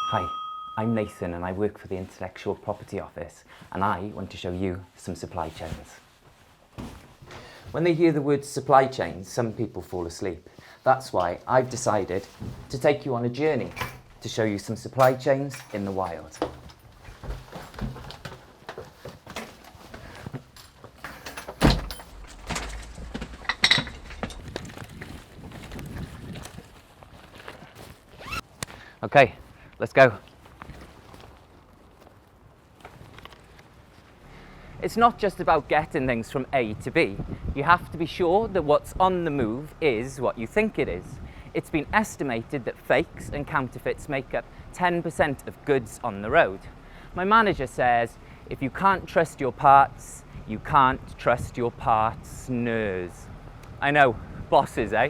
Hi, I'm Nathan and I work for the Intellectual Property Office, and I want to show you some supply chains. When they hear the word supply chains, some people fall asleep. That's why I've decided to take you on a journey to show you some supply chains in the wild. Okay, let's go. It's not just about getting things from A to B. You have to be sure that what's on the move is what you think it is. It's been estimated that fakes and counterfeits make up 10% of goods on the road. My manager says, if you can't trust your parts, you can't trust your partners. I know, bosses, eh?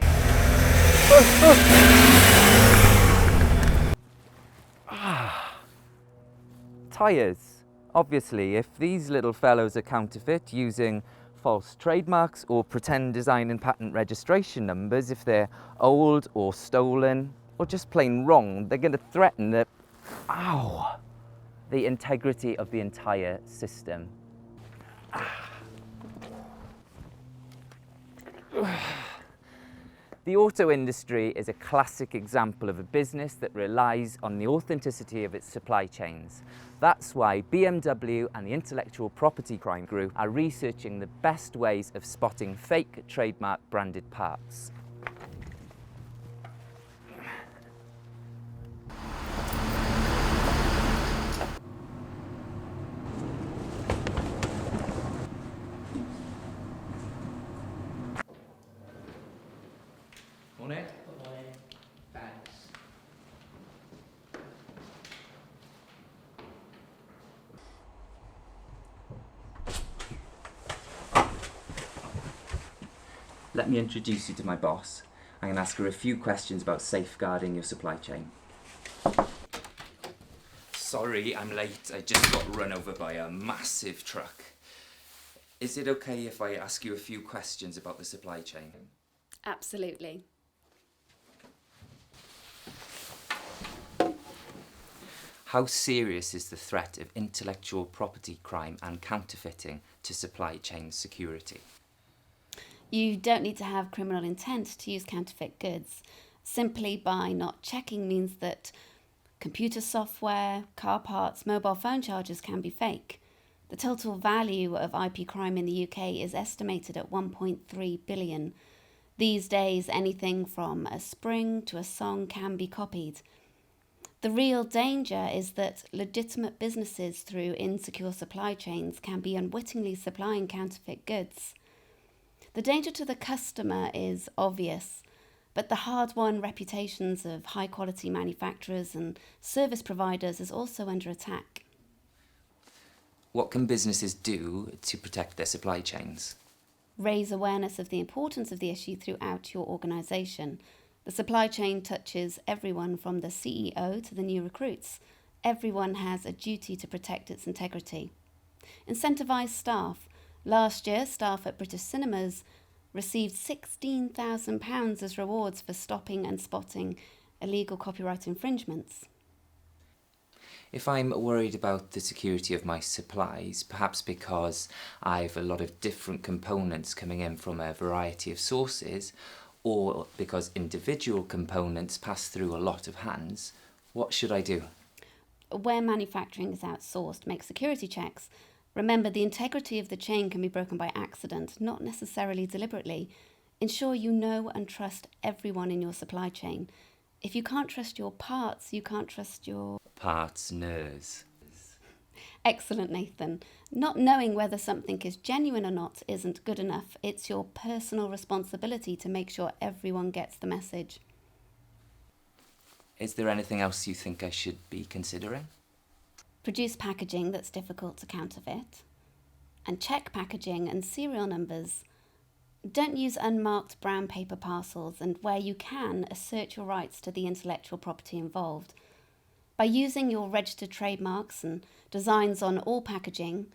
Tyres. Obviously, if these little fellows are counterfeit using false trademarks or pretend design and patent registration numbers, if they're old or stolen or just plain wrong, they're going to threaten the integrity of the entire system. The auto industry is a classic example of a business that relies on the authenticity of its supply chains. That's why BMW and the Intellectual Property Crime Group are researching the best ways of spotting fake trademark branded parts. Morning. Good morning. Thanks. Let me introduce you to my boss. I'm going to ask her a few questions about safeguarding your supply chain. Sorry, I'm late. I just got run over by a massive truck. Is it okay if I ask you a few questions about the supply chain? Absolutely. How serious is the threat of intellectual property crime and counterfeiting to supply chain security? You don't need to have criminal intent to use counterfeit goods. Simply by not checking means that computer software, car parts, mobile phone chargers can be fake. The total value of IP crime in the UK is estimated at 1.3 billion. These days, anything from a spring to a song can be copied. The real danger is that legitimate businesses through insecure supply chains can be unwittingly supplying counterfeit goods. The danger to the customer is obvious, but the hard-won reputations of high-quality manufacturers and service providers is also under attack. What can businesses do to protect their supply chains? Raise awareness of the importance of the issue throughout your organisation. The supply chain touches everyone from the CEO to the new recruits. Everyone has a duty to protect its integrity. Incentivise staff. Last year, staff at British Cinemas received £16,000 as rewards for stopping and spotting illegal copyright infringements. If I'm worried about the security of my supplies, perhaps because I've a lot of different components coming in from a variety of sources, or because individual components pass through a lot of hands, what should I do? Where manufacturing is outsourced, make security checks. Remember, the integrity of the chain can be broken by accident, not necessarily deliberately. Ensure you know and trust everyone in your supply chain. If you can't trust your parts, you can't trust your partners. Excellent, Nathan. Not knowing whether something is genuine or not isn't good enough. It's your personal responsibility to make sure everyone gets the message. Is there anything else you think I should be considering? Produce packaging that's difficult to counterfeit. And check packaging and serial numbers. Don't use unmarked brown paper parcels, and where you can, assert your rights to the intellectual property involved. By using your registered trademarks and designs on all packaging,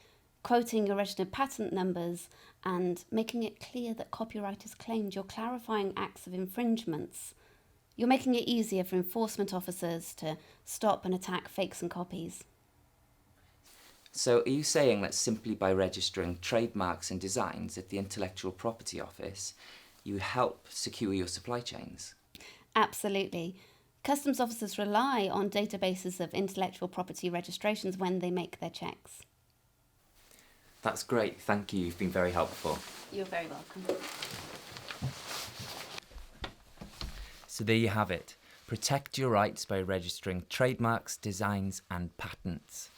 quoting your registered patent numbers, and making it clear that copyright is claimed, you're clarifying acts of infringements. You're making it easier for enforcement officers to stop and attack fakes and copies. So are you saying that simply by registering trademarks and designs at the Intellectual Property Office, you help secure your supply chains? Absolutely. Customs officers rely on databases of intellectual property registrations when they make their checks. That's great, thank you, you've been very helpful. You're very welcome. So there you have it. Protect your rights by registering trademarks, designs and patents.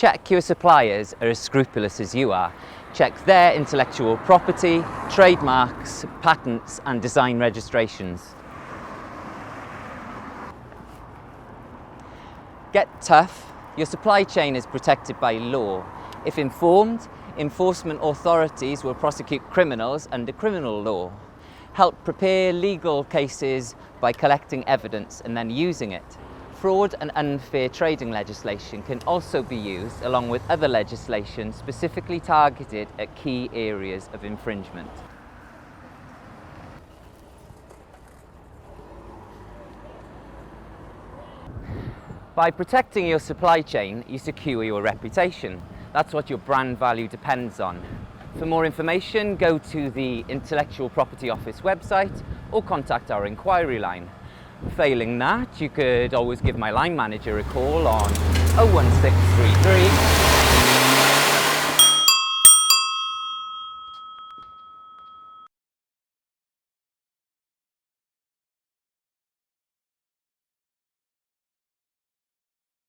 Check your suppliers are as scrupulous as you are. Check their intellectual property, trademarks, patents and design registrations. Get tough. Your supply chain is protected by law. If informed, enforcement authorities will prosecute criminals under criminal law. Help prepare legal cases by collecting evidence and then using it. Fraud and unfair trading legislation can also be used along with other legislation specifically targeted at key areas of infringement. By protecting your supply chain, you secure your reputation. That's what your brand value depends on. For more information, go to the Intellectual Property Office website or contact our inquiry line. Failing that, you could always give my line manager a call on 01633